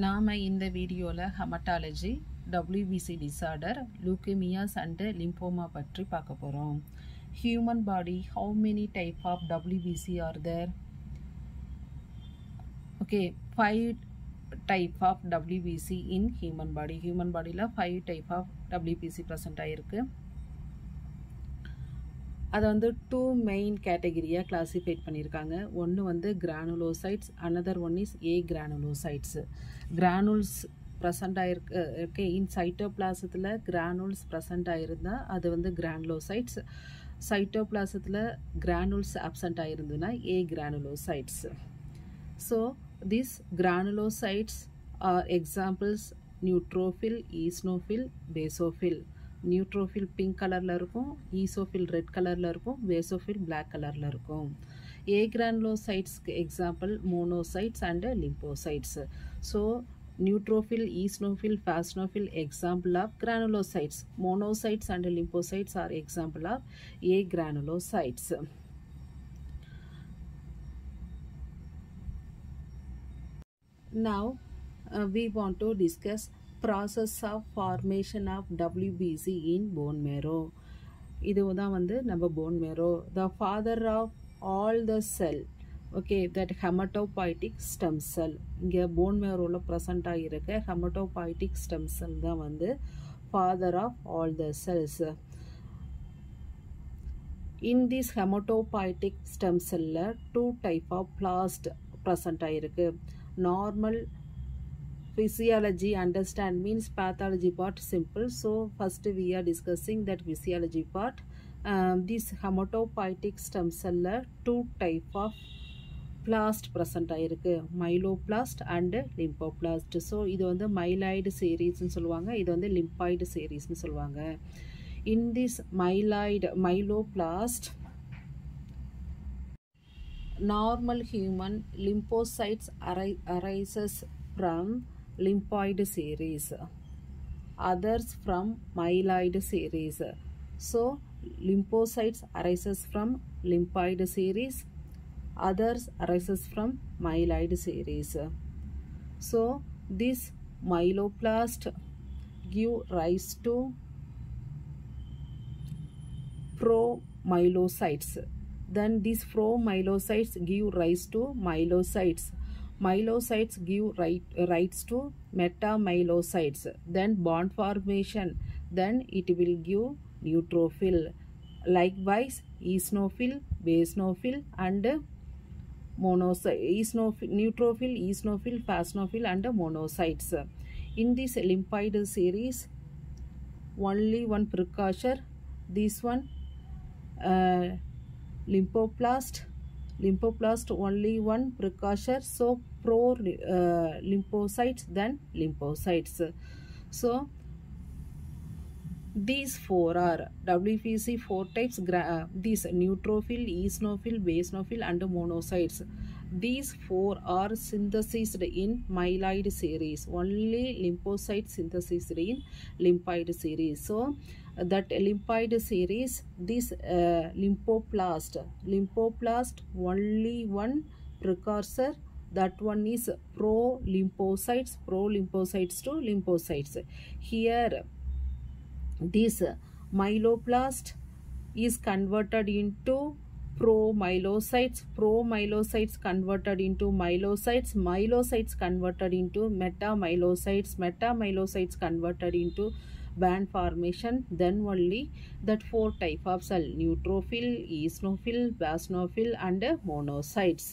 நாம இந்த வீடியோல hematology, WBC disorder, leukemias and lymphoma பற்றி பார்க்க போறோம். Human body, how many type of WBC are there? Okay, 5 type of WBC in human body. Human body la 5 type of WBC present ஆயிருக்கு. அது வந்து 2 main category classified பண்ணிருக்காங்க. ஒன்னு வந்து granulocytes, another one is agranulocytes. Granules present ஆயிருக்கு in cytoplasmத்துல granules present ஆயிருந்தா அது வந்து granulocytes. Cytoplasmத்துல granules absent ஆயிருந்ததுனா agranulocytes. So these granulocytes are examples neutrophil, eosinophil, basophil. Neutrophil pink color la irukum, eosinophil red color la irukum, basophil black color la irukum. Agranulocytes example monocytes and lymphocytes. So neutrophil, eosinophil, basophil example of granulocytes. Monocytes and lymphocytes are example of agranulocytes. Now we want to discuss process of formation of WBC in bone marrow. இதுதான் வந்து நம்ம bone marrow, the father of all the cell. Okay, that hematopoietic stem cell. இங்க bone marrowல present ஆகிருக்க hematopoietic stem cell தான் வந்து father of all the cells. In this hematopoietic stem cell, 2 type of blast present ஆகிருக்கு. Normal physiology understand means pathology part simple. So first we are discussing that physiology part. This hematopoietic stem cell 2 type of blast present ஆயிருக்கு, myeloblast and lymphoblast. So இது வந்து myeloid series னு சொல்லுவாங்க, இது வந்து lymphoid series னு சொல்லுவாங்க. In this myeloblast, normal human lymphocytes arises from lymphoid series, others from myeloid series. So lymphocytes arises from lymphoid series, others arises from myeloid series. So this myeloblast give rise to promyelocytes. Then these promyelocytes give rise to myelocytes. Myelocytes give rise to metamyelocytes. Then bond formation. Then it will give neutrophil. Likewise, eosinophil, basophil, and monocytes. Neutrophil, eosinophil, basophil, and monocytes. In this lymphoid series, only one precursor. This one. Lymphoblast only one precursor, so lymphocytes, then lymphocytes. So these 4 are WBC 4 types. These neutrophil, eosinophil, basophil, and monocytes. These 4 are synthesized in myeloid series. Only lymphocyte synthesized in lymphoid series. So that lymphoid series, this lymphoblast only one precursor, that one is pro-lymphocytes to lymphocytes. Here this myeloblast is converted into promyelocytes converted into myelocytes converted into metamyelocytes converted into band formation. Then only that 4 type of cell: neutrophil, eosinophil, basophil, and monocytes.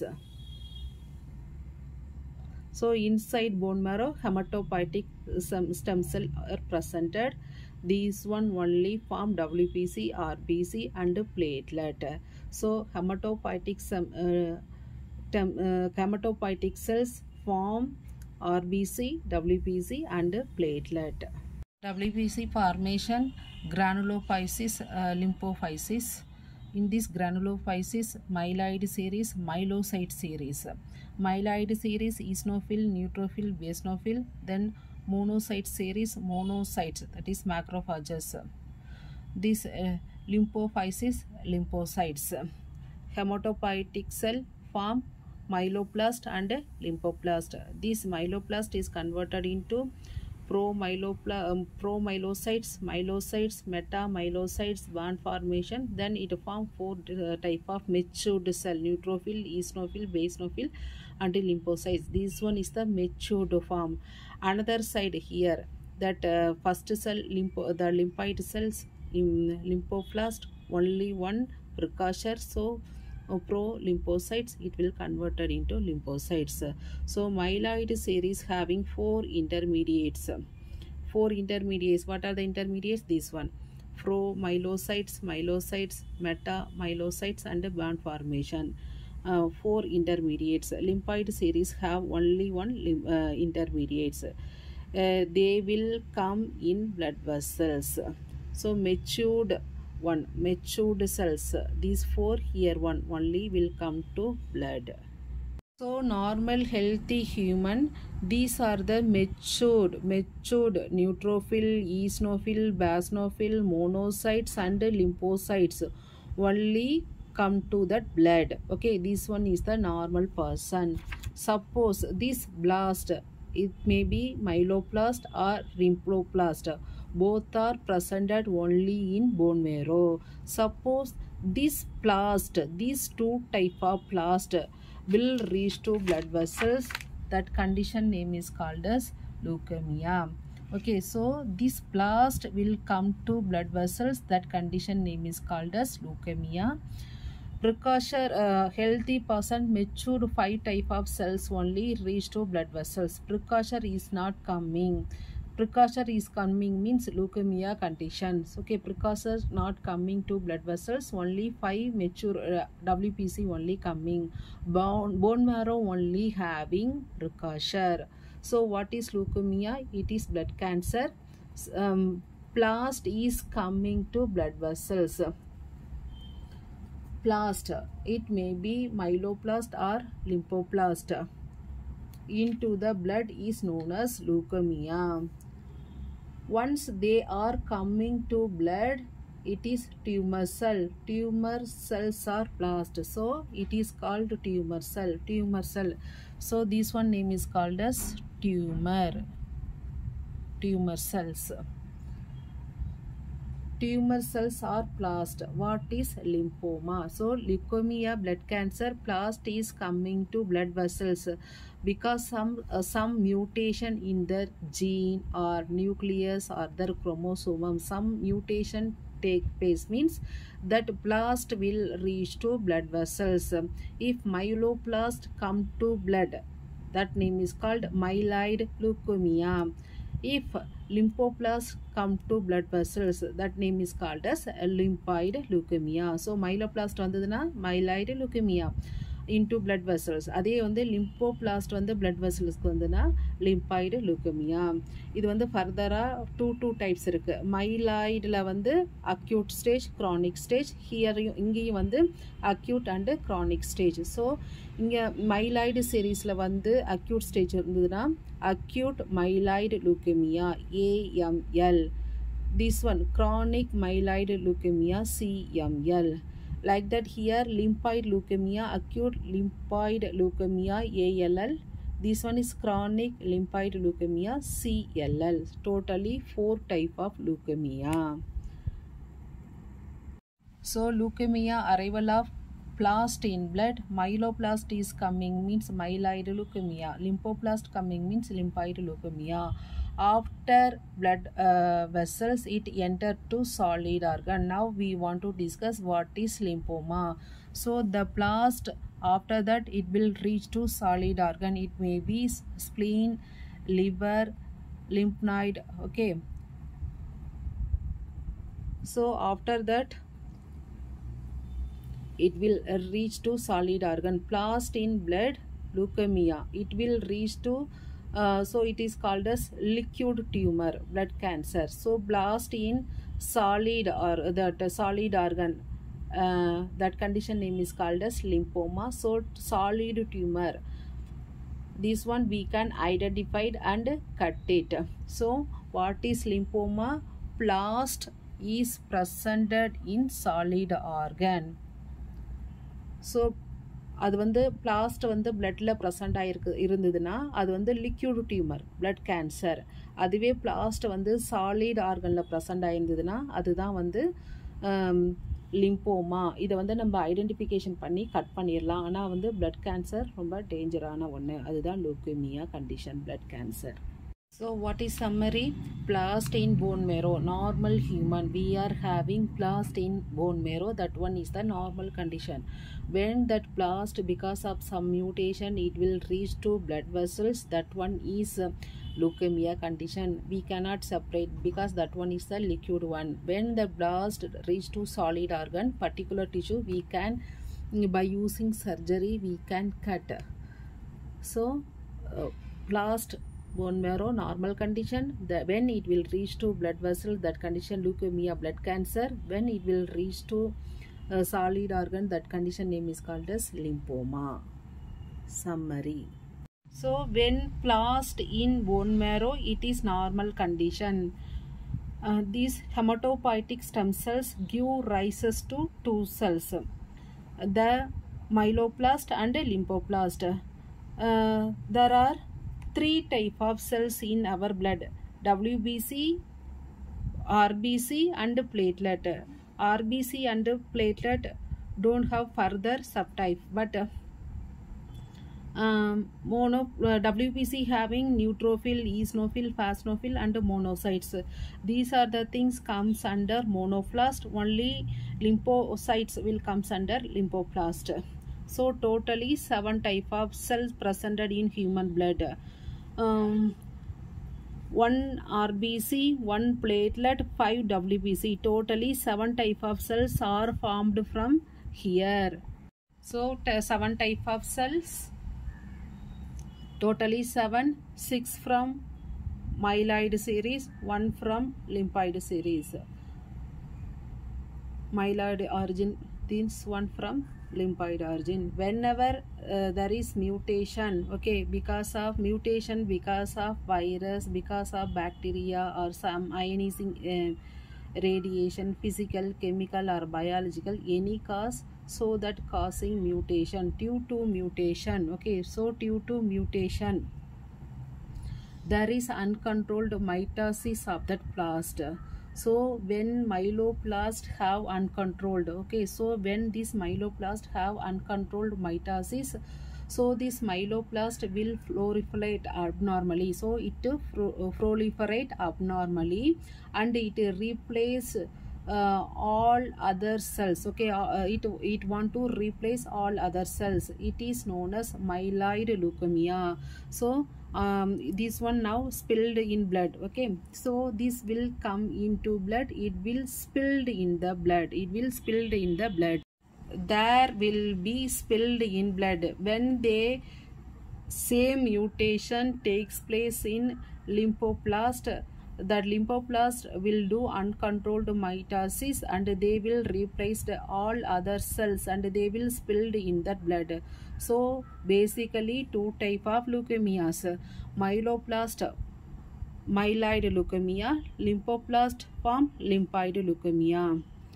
So inside bone marrow, hematopoietic stem cell are presented. These one only form WBC, RBC, and platelet. So hematopoietic cells form RBC, WBC, and platelet. WBC formation, granulophysis, lymphophysis. In this granulophysis, myeloid series, myelocyte series. Myeloid series, eosinophil, neutrophil, basophil. Then monocyte series, monocytes, that is macrophages. This lymphocytes, lymphocytes. Hematopoietic cell form myeloblast and lymphoblast. This myeloblast is converted into promyelocytes, myelocytes, metamyelocytes, band formation. Then it forms four type of matured cell: neutrophil, eosinophil, basophil, and lymphocytes. This one is the matured form. Another side here, that first cell, the lymphoid cells, lymphoblast, only one precursor. So pro lymphocytes, it will converted into lymphocytes. So myeloid series having four intermediates. What are the intermediates? This one: promyelocytes, myelocytes, metamyelocytes, and band formation. Four intermediates. Lymphoid series have only one intermediates. They will come in blood vessels. So matured cells, these four here one only will come to blood. So normal healthy human, these are the matured neutrophil, eosinophil, basophil, monocytes and lymphocytes only come to that blood. Okay, this one is the normal person. Suppose this blast, it may be myeloblast or lymphoblast, both are presented only in bone marrow. Suppose this blast, these two type of blast will reach to blood vessels, that condition name is called as leukemia. Okay, so this blast will come to blood vessels, that condition name is called as leukemia. Precursor, healthy person, matured 5 type of cells only reach to blood vessels. Precursor is not coming. Precursor is coming means leukemia conditions. Okay, precursor not coming to blood vessels, only 5 mature WPC only coming. Bone marrow only having precursor. So what is leukemia? It is blood cancer. Blast is coming to blood vessels. Blast, it may be myeloblast or lymphoblast, into the blood is known as leukemia. Once they are coming to blood, it is tumor cell. Tumor cells are blast, so it is called tumor cell. So this one name is called as tumor cells. Tumor cells are blast. What is lymphoma? So leukemia, blood cancer, blast is coming to blood vessels because some mutation in the gene or nucleus or the chromosome, some mutation take place, means that blast will reach to blood vessels. If myeloblast come to blood, that name is called myeloid leukemia. If lymphoblast come to blood vessels, that name is called as lymphoid leukemia. So myeloblast vandaduna myeloid leukemia into blood vessels. அதே வந்து lymphoblast வந்து blood vessels வந்துனா lymphoid leukemia. இது வந்து ஃபர்தரா two types இருக்கு. myeloidல வந்து acute stage, chronic stage. இங்கேயும் வந்து acute and chronic stage. So இங்க myeloid seriesல வந்து acute stage இருந்ததுனா acute myeloid leukemia AML. This one chronic myeloid leukemia CML. Like that here lymphoid leukemia, acute lymphoid leukemia ALL. This one is chronic lymphoid leukemia CLL. Totally 4 type of leukemia. So leukemia, arrival of blast in blood. Myeloblast is coming means myeloid leukemia. Lymphoblast coming means lymphoid leukemia. After blood vessels, it enter to solid organ. Now we want to discuss what is lymphoma. So the blast, after that it will reach to solid organ. It may be spleen, liver, lymph node. Okay, so after that it will reach to solid organ. Blast in blood, leukemia, it will reach to so it is called as liquid tumor, blood cancer. So blast in solid or that solid organ, that condition name is called as lymphoma. So solid tumor, this one we can identify and cut it. So what is lymphoma? Blast is presented in solid organ. So அது வந்து blast வந்து பிளட்டில் present ஆகிருக்கு இருந்ததுன்னா அது வந்து liquid tumour blood cancer. அதுவே blast வந்து சாலிட் ஆர்கனில் ப்ரெசண்ட் ஆகிருந்ததுன்னா அதுதான் வந்து லிம்போமா. இதை வந்து நம்ம ஐடென்டிஃபிகேஷன் பண்ணி கட் பண்ணிடலாம். ஆனால் வந்து பிளட் கேன்சர் ரொம்ப டேஞ்சரான ஒன்று. அதுதான் leukaemia condition, blood cancer. So what is summary? Blast in bone marrow, normal human. We are having blast in bone marrow. That one is the normal condition. When that blast, because of some mutation, it will reach to blood vessels. That one is leukemia condition. We cannot separate because that one is the liquid one. When the blast reach to solid organ, particular tissue, we can, by using surgery, we can cut. So blast bone marrow, normal condition. When it will reach to blood vessel, that condition leukemia, blood cancer. When it will reach to solid organ, that condition name is called as lymphoma. Summary. So when blast in bone marrow, it is normal condition. These hematopoietic stem cells give rises to two cells, the myeloblast and lymphoblast. There are three type of cells in our blood: WBC, RBC and platelet. RBC and platelet don't have further subtype, but WBC having neutrophil, eosinophil, eosinophil and monocytes. These are the things comes under monoblast. Only lymphocytes will comes under lymphoblast. So totally 7 type of cells presented in human blood. 1 RBC, 1 platelet, 5 WBC. Totally 7 type of cells are formed from here. So 7 type of cells. Totally 7. 6 from myeloid series, 1 from lymphoid series. Myeloid origin, this one from lymphoid origin. Whenever there is mutation, okay, because of mutation, because of virus, because of bacteria or some ionizing radiation, physical, chemical or biological, any cause, so that causing mutation, due to mutation, okay, so due to mutation there is uncontrolled mitosis of that blast. So when myeloblast have uncontrolled, okay, so when this myeloblast have uncontrolled mitosis, so this myeloblast will proliferate abnormally. So it proliferate abnormally and it replace all other cells, okay. It want to replace all other cells. It is known as myeloid leukemia. So this one now spilled in blood, okay. So this will come into blood, it will spilled in the blood, it will spilled in the blood. There will be spilled in blood when they same mutation takes place in lymphoblast. That lymphoblast will do uncontrolled mitosis and they will replace all other cells and they will spilled in that blood. So basically 2 type of leukemias: myeloblast, myeloid leukemia, lymphoblast form lymphoid leukemia.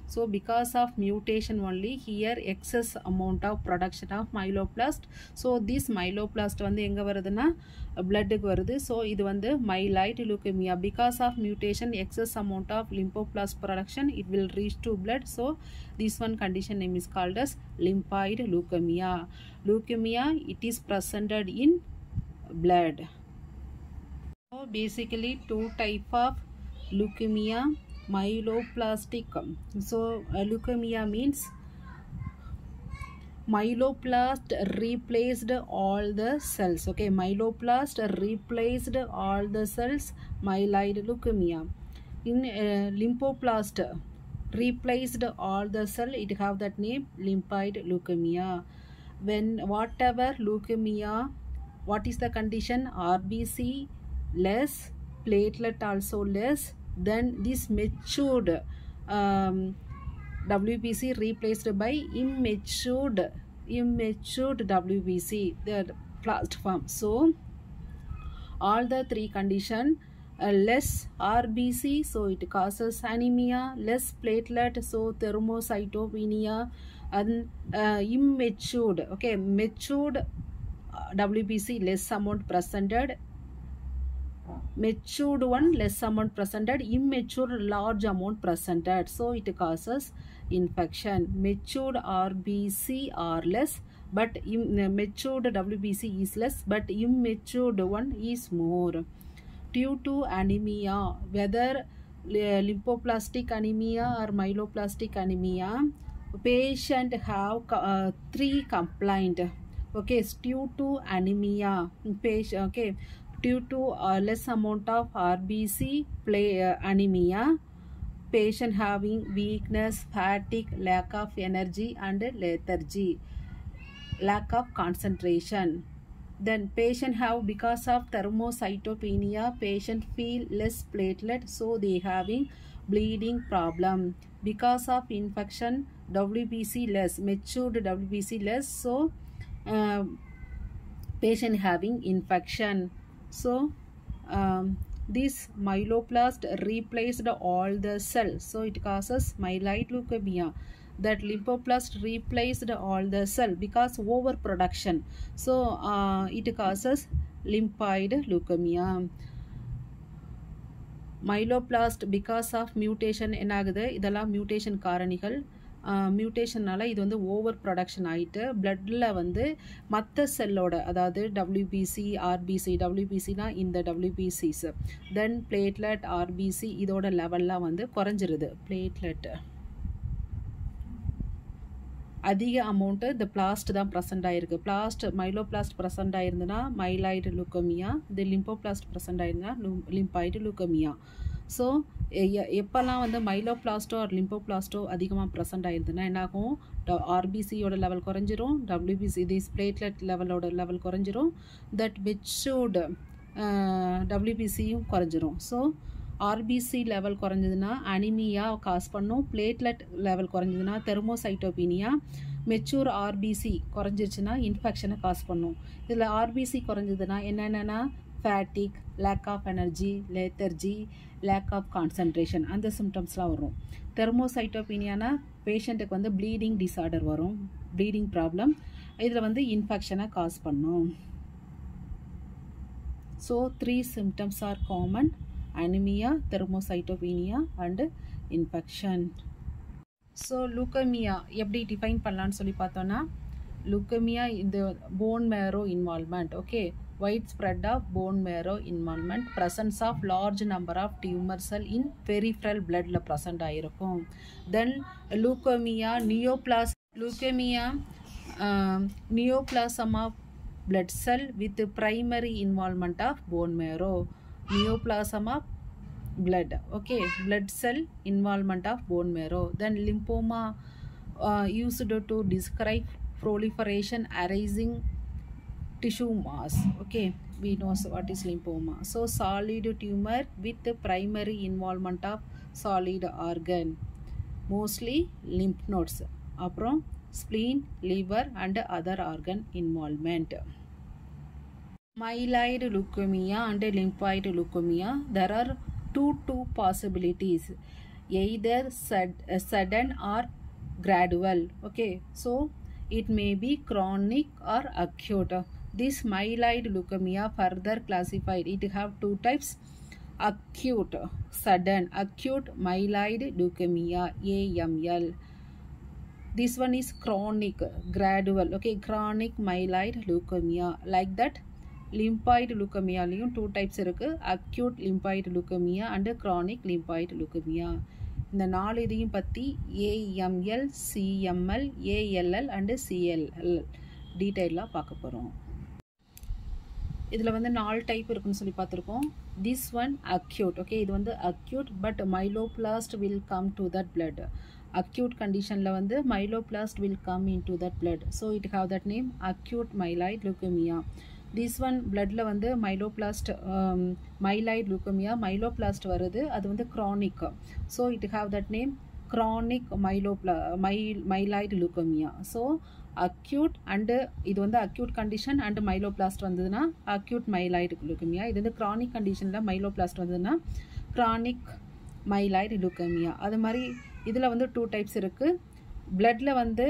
So because of mutation only, here excess amount of production of myeloblast. So this myeloblast வந்து எங்க வருதுன்னா bloodக்கு வருது. So இது வந்து myeloid leukemia. Because of mutation, excess amount of lymphoblast production, it will reach to blood. So this one condition name is called as lymphoid leukemia. Leukemia, it is presented in blood. So basically 2 type of leukemia: myeloplastic. So leukemia means myeloblast replaced all the cells, okay. Myeloblast replaced all the cells, myeloid leukemia. In lymphoblast replaced all the cell, it have that name lymphoid leukemia. When whatever leukemia, what is the condition? RBC less, platelet also less, then this matured WBC replaced by immature WBC, the blast form. So all the 3 condition, less RBC, so it causes anemia, less platelet, so thrombocytopenia, and immatured, okay, matured WBC less amount presented, matured one less amount presented, immature large amount presented, so it causes infection. Matured RBC are less, but matured WBC is less, but immatured one is more. Due to anemia, whether lymphoplastic anemia or myeloplastic anemia, patient have 3 complaint. Okay, due to anemia, patient, okay, due to less amount of RBC anemia, patient having weakness, fatigue, lack of energy and lethargy, lack of concentration. Then patient have, because of thrombocytopenia, patient feel less platelet, so they having bleeding problem. Because of infection, WBC less, matured WBC less, so patient having infection. So this myeloblast replaced all the cells, so it causes myeloid leukemia. That lymphoblast replaced all the cell because overproduction, so it causes lymphoid leukemia. Myeloblast because of mutation என்னாகுது, இதெல்லாம் mutation காரணிகள். மியூட்டேஷனால இது வந்து over production ஆகிட்டு பிளட்டில் வந்து மற்ற செல்லோட, அதாவது WBC RBC, WBCனா இந்த WBCs, தென் பிளேட்லெட் RBC இதோட லெவல்லாம் வந்து குறைஞ்சிருது. பிளேட்லெட் அதிக அமௌண்ட்டு இந்த பிளாஸ்ட் தான் ப்ரெசென்ட் ஆகிருக்கு. மைலோபிளாஸ்ட் ப்ரெசென்ட் ஆயிருந்துன்னா மைலாய்டு லூக்கமியா, இது லிம்போபிளாஸ்ட் ப்ரெசென்ட் ஆயிருந்தா லிம்பாய்டு லூக்கமியா. ஸோ எப்போல்லாம் வந்து மைலோபிளாஸ்டோ ஆர் லிம்போபிளாஸ்டோ அதிகமாக ப்ரெசென்ட் ஆயிருந்துன்னா என்னாகும், RBCயோட லெவல் குறைஞ்சிரும், WBC திஸ் பிளேட்லெட் லெவல் குறைஞ்சிரும், தட் மெச்சூர்டு WBCயும் குறைஞ்சிரும். ஸோ RBC லெவல் குறைஞ்சதுன்னா அனிமியா காஸ் பண்ணும், பிளேட்லெட் லெவல் குறைஞ்சதுன்னா தெர்மோசைட்டோபீனியா, மெச்சூர் RBC குறைஞ்சிருச்சுன்னா இன்ஃபெக்ஷனை காஸ் பண்ணும். இதில் RBC குறைஞ்சதுன்னா என்னென்னா fatigue, lack of energy, லெத்தர்ஜி, lack of concentration, அந்த சிம்டம்ஸ்லாம் வரும். தெர்மோசைட்டோபீனியானா பேஷண்ட்டுக்கு வந்து ப்ளீடிங் டிஸார்டர் வரும், ப்ளீடிங் ப்ராப்ளம், இதில் வந்து இன்ஃபெக்ஷனை காஸ் பண்ணும். So 3 symptoms are common: anemia, thermocytopenia and infection. So leukemia எப்படி டிஃபைன் பண்ணலான்னு சொல்லி பார்த்தோன்னா, leukemia இந்த bone marrow involvement, okay, widespread of bone marrow involvement, presence of large number of tumor cell in peripheral bloodல present ஆயிருக்கும். Then leukemia neoplasm of blood cell with primary involvement of bone marrow, neoplasm of blood, okay, blood cell involvement of bone marrow. Then lymphoma used to describe proliferation arising tissue mass, okay, we know what is lymphoma. So solid tumor with the primary involvement of solid organ, mostly lymph nodes, அப்புறம் spleen, liver and other organ involvement. Myeloid leukemia and lymphoid leukemia, there are two possibilities, either sudden or gradual, okay, so it may be chronic or acute. This myeloid leukemia further classified, it have 2 types: acute, sudden, acute myeloid leukemia, AML. This one is chronic, gradual, okay, chronic myeloid leukemia. Like that lymphoid leukemia லையும் 2 types இருக்கு, acute lymphoid leukemia and chronic lymphoid leukemia. இந்த 4 இதையும் பற்றி AML, CML, ALL and CLL டீட்டெயிலாக பார்க்க போகிறோம். இதில் வந்து 4 டைப் இருக்குன்னு சொல்லி பார்த்துருக்கோம். This one acute, okay, இது வந்து acute but myeloblast will come to that blood. Acute conditionல வந்து myeloblast will come into that blood, so it have that name acute myeloid leukemia. This one bloodல வந்து myeloblast myeloid leukemia, myeloblast வருது, அது வந்து chronic, so it have that name chronic myeloid leukemia. So acute and இது வந்து acute condition and myeloblast வந்ததுன்னா acute myeloid leukemia. இது வந்து chronic conditionல myeloblast வந்ததுன்னா chronic myeloid leukemia. அது மாதிரி இதில் வந்து 2 types இருக்குது. பிளட்டில் வந்து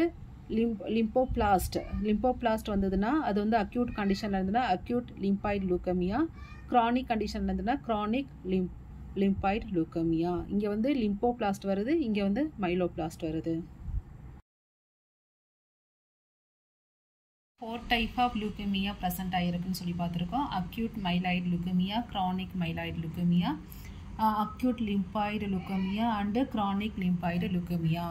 லிம்போபிளாஸ்ட் வந்ததுன்னா அது வந்து அக்யூட் கண்டிஷனில் இருந்ததுன்னா அக்யூட் லிம்பாய்டு லூக்கமியா, க்ரானிக் கண்டிஷனில் இருந்ததுன்னா க்ரானிக் லிம்பாய்டு லூக்கமியா. இங்கே வந்து லிம்போபிளாஸ்ட் வருது, இங்கே வந்து மைலோபிளாஸ்ட் வருது. 4 டைப் ஆஃப் லுக்கமியா ப்ரெசென்ட் ஆகிருக்குன்னு சொல்லி பார்த்துருக்கோம். Acute myeloid leukaemia, chronic myeloid leukaemia, acute lymphoid leukaemia and chronic lymphoid leukaemia.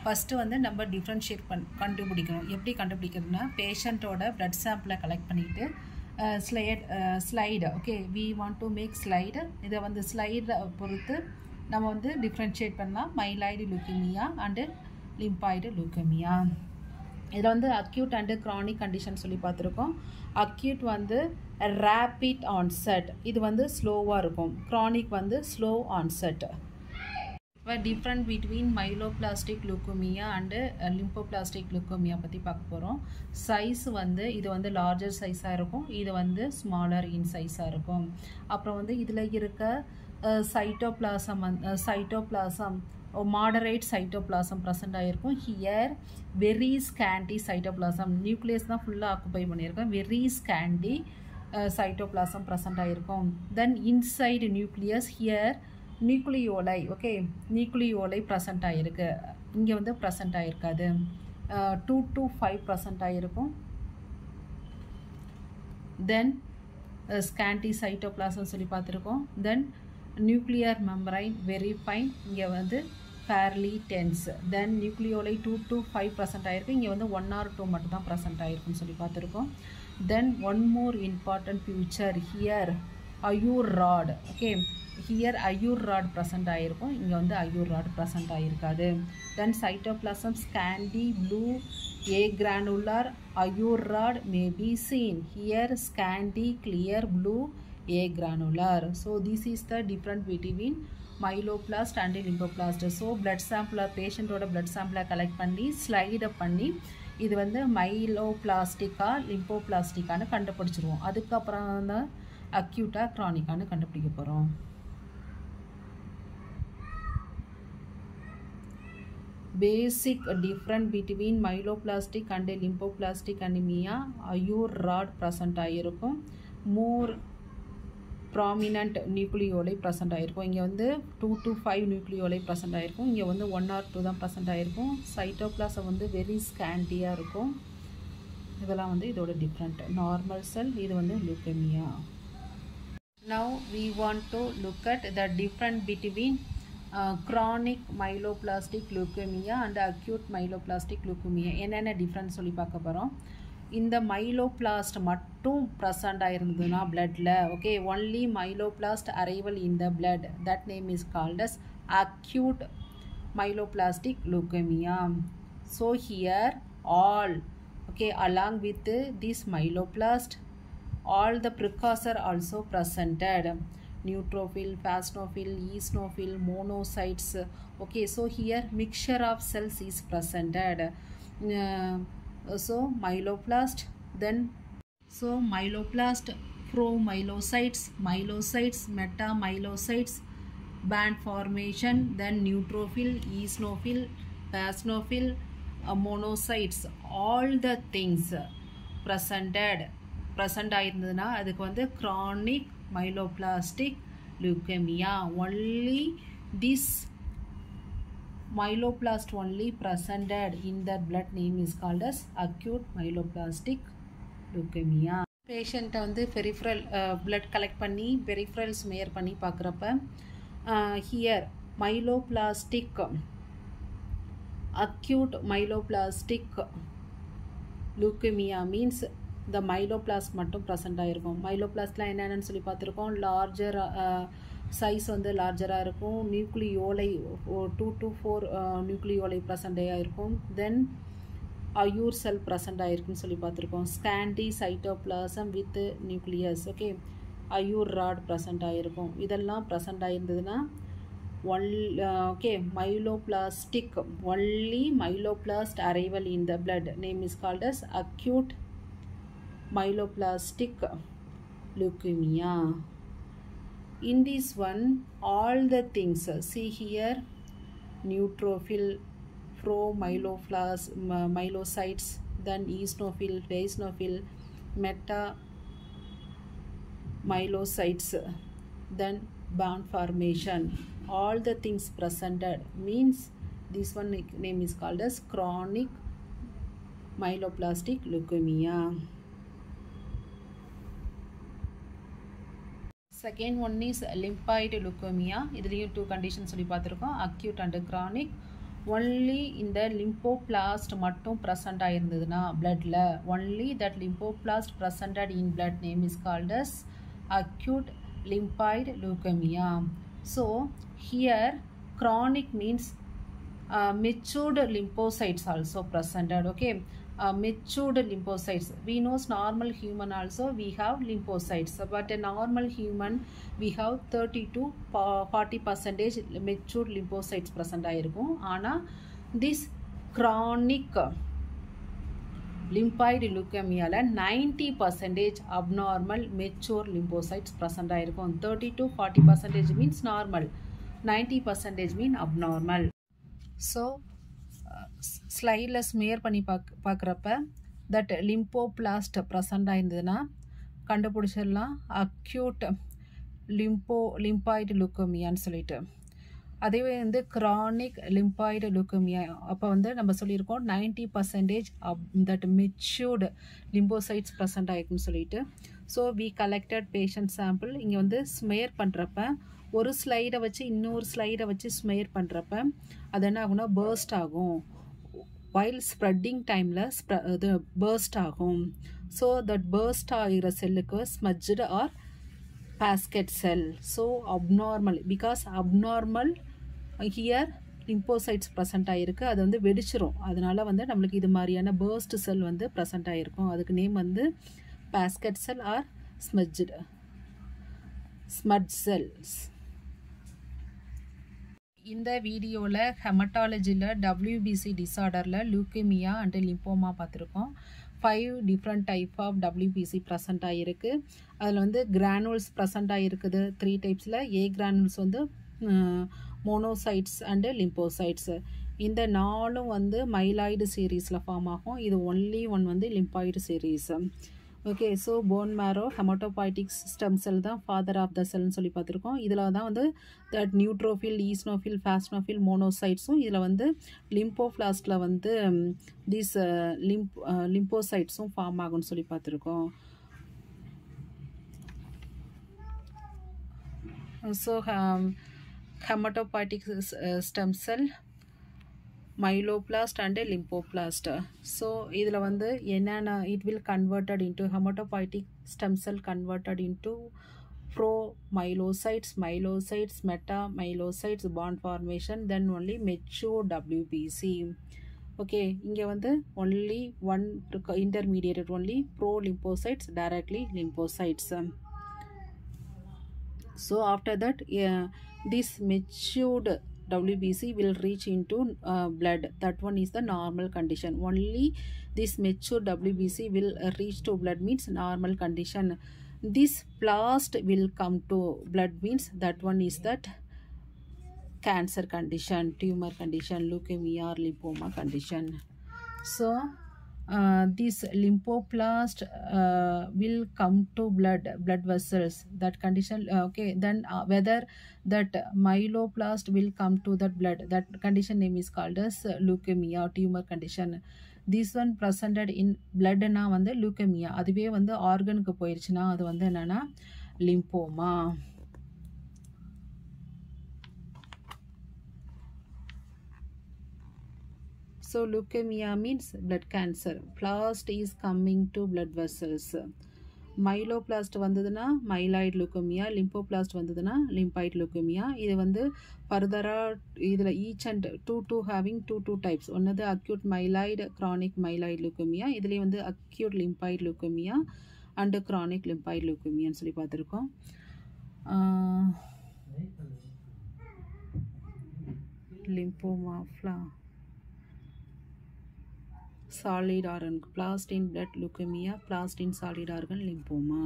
First வந்து நம்ம டிஃப்ரென்ஷியேட் கண்டுபிடிக்கணும். எப்படி கண்டுபிடிக்கிறதுனா பேஷண்ட்டோட பிளட் சாம்பிளை கலெக்ட் பண்ணிவிட்டு slide okay we want to make slide. இதை வந்து ஸ்லைடை பொறுத்து நம்ம வந்து டிஃப்ரென்ஷியேட் பண்ணலாம் myeloid leukaemia and lymphoid leukaemia. இதில் வந்து அக்யூட் அண்டு க்ரானிக் கண்டிஷன் சொல்லி பார்த்துருக்கோம். அக்யூட் வந்து ரேப்பிட் ஆன்செட், இது வந்து ஸ்லோவாக இருக்கும். க்ரானிக் வந்து ஸ்லோ ஆன்செட். இப்போ டிஃப்ரெண்ட் பிட்வீன் மைலோபிளாஸ்டிக் லுக்கோமியா அண்டு லிம்போபிளாஸ்டிக் லுக்கோமியா பற்றி பார்க்க போகிறோம். சைஸ் வந்து இது வந்து லார்ஜர் சைஸாக இருக்கும், இது வந்து ஸ்மாலர் இன் சைஸாக இருக்கும். அப்புறம் வந்து இதில் இருக்க சைட்டோபிளாசம் moderate cytoplasm present ஆகிருக்கும். Here very scanty cytoplasm, nucleus தான் ஃபுல்லாக ஆக்குப்பை பண்ணியிருக்கோம். very scanty cytoplasm present ஆகிருக்கும். Then inside nucleus here nucleoli, okay, nucleoli present ஆகிருக்கு. இங்கே வந்து present ஆகிருக்காது. 2 to 5% ஆகிருக்கும். Then scanty cytoplasm சொல்லி பார்த்துருக்கோம். Then nuclear membrane very fine, இங்கே வந்து fairly tense. Then nucleoli 2 to 5% ஆகிருக்கு, இங்கே வந்து 1 or 2 மட்டும் தான் present ஆகிருக்குன்னு சொல்லி பார்த்துருக்கோம். Then one more important feature here ayur rod, okay, here ayur rod present ஆகிருக்கும், இங்கே வந்து ayur rod present ஆகிருக்காது. Then cytoplasm scanty blue agranular ayur rod may be seen. Here scanty clear blue agranular. So this is the difference between myeloblast and lymphoblast. So blood sample patient ஓட blood sample collect பண்ணி slide பண்ணி இது வந்து மைலோபிளாஸ்டிக்கா லிம்போபிளாஸ்டிக்கான்னு கண்டுபிடிச்சிருவோம். அதுக்கப்புறம் தான் அக்யூட்டா க்ரானிக்கான்னு கண்டுபிடிக்க போகிறோம். Basic difference between myeloplastic and lymphoplastic anemia, ayur rod present ஆகிருக்கும். More prominent nucleoli present ஆகிருக்கும். இங்கே வந்து 2 to 5 nucleoli present ஆகிருக்கும், இங்கே வந்து 1 or 2 தான் present ஆகிருக்கும். சைட்டோபிளாசம் வந்து வெரி ஸ்கேண்டியாக இருக்கும். இதெல்லாம் வந்து இதோட டிஃப்ரெண்ட். நார்மல் செல், இது வந்து லுக்கமியா. Now we want to look at the difference between chronic myeloplastic leukemia and acute myeloplastic leukemia. என்னென்ன டிஃப்ரென்ஸ் சொல்லி பார்க்க போகிறோம். இந்த மைலோபிளாஸ்ட் மட்டும் ப்ரெசண்ட் ஆயிருந்ததுன்னா பிளட்டில், okay, only myeloblast arrival in the blood, that name is called as acute myeloblastic leukaemia. So here all, okay, along with this myeloblast all the precursor also presented, neutrophil, phasnophil, eosinophil, monocytes, okay. So here mixture of cells is presented. So myeloblast, then so myeloblast, promyelocytes, myelocytes, metamyelocytes, band formation, then neutrophil, eosinophil, phasnophil, monocytes, all the things present ஆயிருந்ததுன்னா அதுக்கு வந்து chronic myeloplastic leukemia. Only this myeloblast only presented in the blood name is called as acute myeloplastic leukemia. பேஷண்ட்டை வந்து peripheral blood collect பண்ணி peripheral ஸ்மேர் பண்ணி பார்க்குறப்ப here மைலோபிளாஸ்டிக் acute myeloplastic leukemia means the myeloplasm மட்டும் present ஆகிருக்கும். மைலோபிளாஸ்ட்லாம் என்னென்னு சொல்லி பார்த்துருக்கோம். லார்ஜர் சைஸ் வந்து லார்ஜராக இருக்கும். நியூக்ளியோலை 2 to 4 நியூக்ளியோலை ப்ரெசண்ட் ஆகிருக்கும். தென் அயூர் செல் ப்ரெசண்ட் ஆகிருக்குன்னு சொல்லி பார்த்துருக்கோம். Scanty cytoplasm with nucleus, okay, Auer rod present ஆகிருக்கும். இதெல்லாம் ப்ரெசண்ட் ஆகிருந்ததுன்னா okay, myeloplastic, only myeloblast arrival in the blood name is called as acute myeloplastic leukemia. In this one all the things, see here neutrophil, myelocytes, then eosinophil, eosinophil, metamyelocytes, then bond formation. All the things presented means this one name is called as chronic myeloplastic leukemia. Second one is lymphoid leukemia. இதுலயும் two conditions சொல்லி பார்த்திருக்கோம், acute and chronic. Only in the lymphoblast மட்டும் present ஆயிருந்ததுனா bloodல, only that lymphoblast presented in blood name is called as acute lymphoid leukemia. So here chronic means matured lymphocytes also presented. Okay, matured lymphocytes. We know normal human also we have lymphocytes, but a normal human we have 30 to 40% matured lymphocytes present ஆயிருக்கும். ஆனா this chronic lymphoid leukemia ல 90% abnormal mature lymphocytes present ஆயிருக்கும். 30 to 40% means normal, 90% mean abnormal. So ஸ்லைடில் smear பண்ணி பார்க்குறப்ப that லிம்போபிளாஸ்ட் present ஆயிருந்ததுன்னா கண்டுபிடிச்சிடலாம் acute lymphoid லுக்கோமியான்னு சொல்லிட்டு. அதுவே வந்து கிரானிக் லிம்பாய்டு லுக்கோமியா அப்போ வந்து நம்ம சொல்லியிருக்கோம் 90% தட் மெச்சூர்டு லிம்போசைட்ஸ் ப்ரெசண்ட் ஆயிருக்குன்னு சொல்லிட்டு. So we collected patient sample. இங்கே வந்து ஸ்மெயர் பண்ணுறப்ப ஒரு ஸ்லைடை வச்சு இன்னொரு ஸ்லைடை வச்சு ஸ்மெயர் பண்ணுறப்ப அது என்ன ஆகும்னா பர்ஸ்ட் ஆகும். while spreading timeல இது burst ஆகும். So that burst ஆகிற செல்லுக்கு smudged or basket cell. So abnormal, because abnormal here lymphocytes present ஆயிருக்கு, அது வந்து வெடிச்சிரும். அதனால வந்து நம்மளுக்கு இது மாதிரியான burst cell வந்து present ஆயிருக்கும். அதுக்கு நேம் வந்து basket cell or smudged cells. இந்த வீடியோவில் ஹெமட்டாலஜியில் WBC டிஸார்டரில் லூக்கேமியா அண்ட் லிம்போமா பார்த்துருக்கோம். 5 different type of WBC present ஆகிருக்கு. அதில் வந்து கிரானுல்ஸ் ப்ரெசண்ட் ஆகிருக்குது 3 டைப்ஸில். ஏ கிரானுல்ஸ் வந்து மோனோசைட்ஸ் அண்டு லிம்போசைட்ஸு. இந்த 4ம் வந்து மைலாய்டு சீரீஸில் ஃபார்ம் ஆகும். இது ஒன்லி ஒன் வந்து lymphoid series. Okay, so bone marrow haematopoietic stem cell தான் ஃபாதர் ஆஃப் த செல்னு சொல்லி பார்த்துருக்கோம். இதில் தான் வந்து தட் நியூட்ரோஃபில், ஈஸ்னோஃபில், ஃபாஸ்னோஃபில், மோனோசைட்ஸும், இதில் வந்து லிம்போஃப்ளாஸ்டில் வந்து தீஸ் லிம்போசைட்ஸும் ஃபார்ம் ஆகும்னு சொல்லி பார்த்துருக்கோம். So haematopoietic stem cell, myeloblast and lymphoblast. So இதில் வந்து என்னென்ன it will converted into hematopoietic stem cell converted into pro-myelocytes, myelocytes, meta-myelocytes, bond formation, then only mature WBC. Okay, இங்கே வந்து only one intermediated, only pro-lymphocytes, directly lymphocytes. So after that this matured WBC will reach into blood. That one is the normal condition. Only this mature WBC will reach to blood means normal condition. This blast will come to blood means that one is that cancer condition, tumor condition, leukemia or lymphoma condition. So this lymphoblast will come to blood vessels, that condition. Okay, then whether that myeloblast will come to that blood, that condition name is called as leukemia, tumor condition. This one presented in blood na வந்து leukemia, அதுவே வந்து ஆர்கனுக்கு போயிருச்சுன்னா அது வந்து என்னன்னா lymphoma. So leukemia means blood cancer. Blast is coming to blood vessels. Myeloblast வந்ததுன்னா myeloid leukemia, lymphoblast வந்ததுன்னா lymphoid leukemia. இது வந்து ஃபர்தராக இதில் each and two having two types. ஒன்னது acute myeloid, chronic myeloid leukemia. இதுலேயே வந்து acute lymphoid leukemia and chronic lymphoid leukemia சொல்லி பார்த்துருக்கோம். Lymphoma, solid organ, blast in blood leukemia, blast in solid organ lymphoma.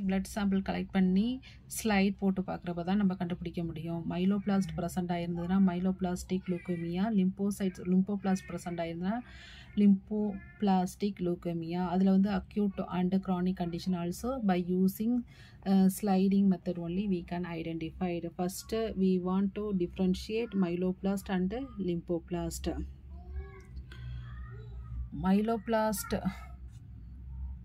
Blood sample collect பண்ணி slide போட்டு பார்க்குறப்ப தான் நம்ம கண்டுபிடிக்க முடியும். மைலோபிளாஸ்ட் ப்ரெசென்ட் ஆயிருந்ததுன்னா மைலோபிளாஸ்டிக் லூக்கோமியா, லிம்போபிளாஸ்ட் ப்ரெசென்ட் ஆயிருந்ததுன்னா லிம்போபிளாஸ்டிக் லூக்கோமியா. அதில் வந்து acute and chronic condition also by using sliding method only we can identify. First we want to differentiate myeloblast and lymphoblast.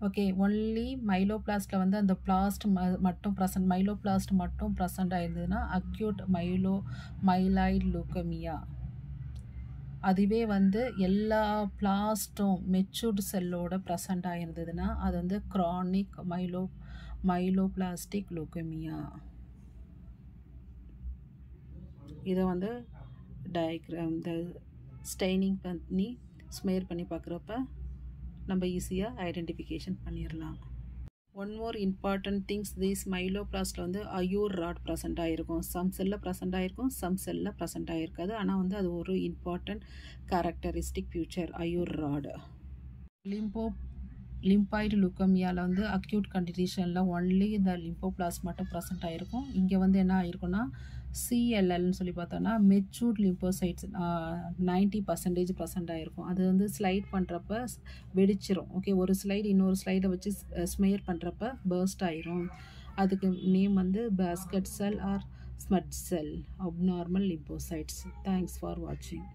Okay, only மைலோபிளாஸ்ட்டில் வந்து அந்த blast மட்டும் present, myeloblast மட்டும் present ஆயிருந்ததுன்னா acute myeloid leukaemia. அதுவே வந்து எல்லா பிளாஸ்ட்டும் மெச்சூர்டு செல்லோட ப்ரெசென்ட் ஆயிருந்ததுன்னா அது வந்து க்ரானிக் மைலோபிளாஸ்டிக் லூக்கமியா. இதை வந்து இந்த ஸ்டெய்னிங் பண்ணி ஸ்மேர் பண்ணி பார்க்குறப்ப நம்ம ஈஸியாக ஐடென்டிஃபிகேஷன் பண்ணிடலாம். One more important things, this மைலோபிளாஸ்ட்டில் வந்து அயூர் ராட் ப்ரெசென்ட் ஆகிருக்கும். சம் செல்லில் ப்ரெசென்ட் ஆகிருக்கும், சம் செல்லில் ப்ரெசென்ட் ஆகிருக்காது. ஆனால் வந்து அது ஒரு important characteristic feature Auer rod. Lymphoid லுக்கமியாவில் வந்து அக்யூட் கண்டிஷனில் ஒன்லி இந்த லிம்போபிளாஸ்ட் மட்டும் ப்ரெசென்ட் ஆகிருக்கும். இங்கே வந்து என்ன ஆகிருக்குன்னா சிஎல்எல்னு சொல்லி பார்த்தோன்னா மெச்சூர்ட் லிம்போசைட்ஸ் 90% ப்ரெசென்ட் ஆகிருக்கும். அது வந்து ஸ்லைட் பண்ணுறப்ப வெடிச்சிரும். ஓகே, ஒரு ஸ்லைடு இன்னொரு ஸ்லைடை வச்சு ஸ்மேர் பண்ணுறப்ப பர்ஸ்ட் ஆயிரும். அதுக்கு நேம் வந்து basket cell or smudge cell abnormal lymphocytes. Thanks for வாட்சிங்.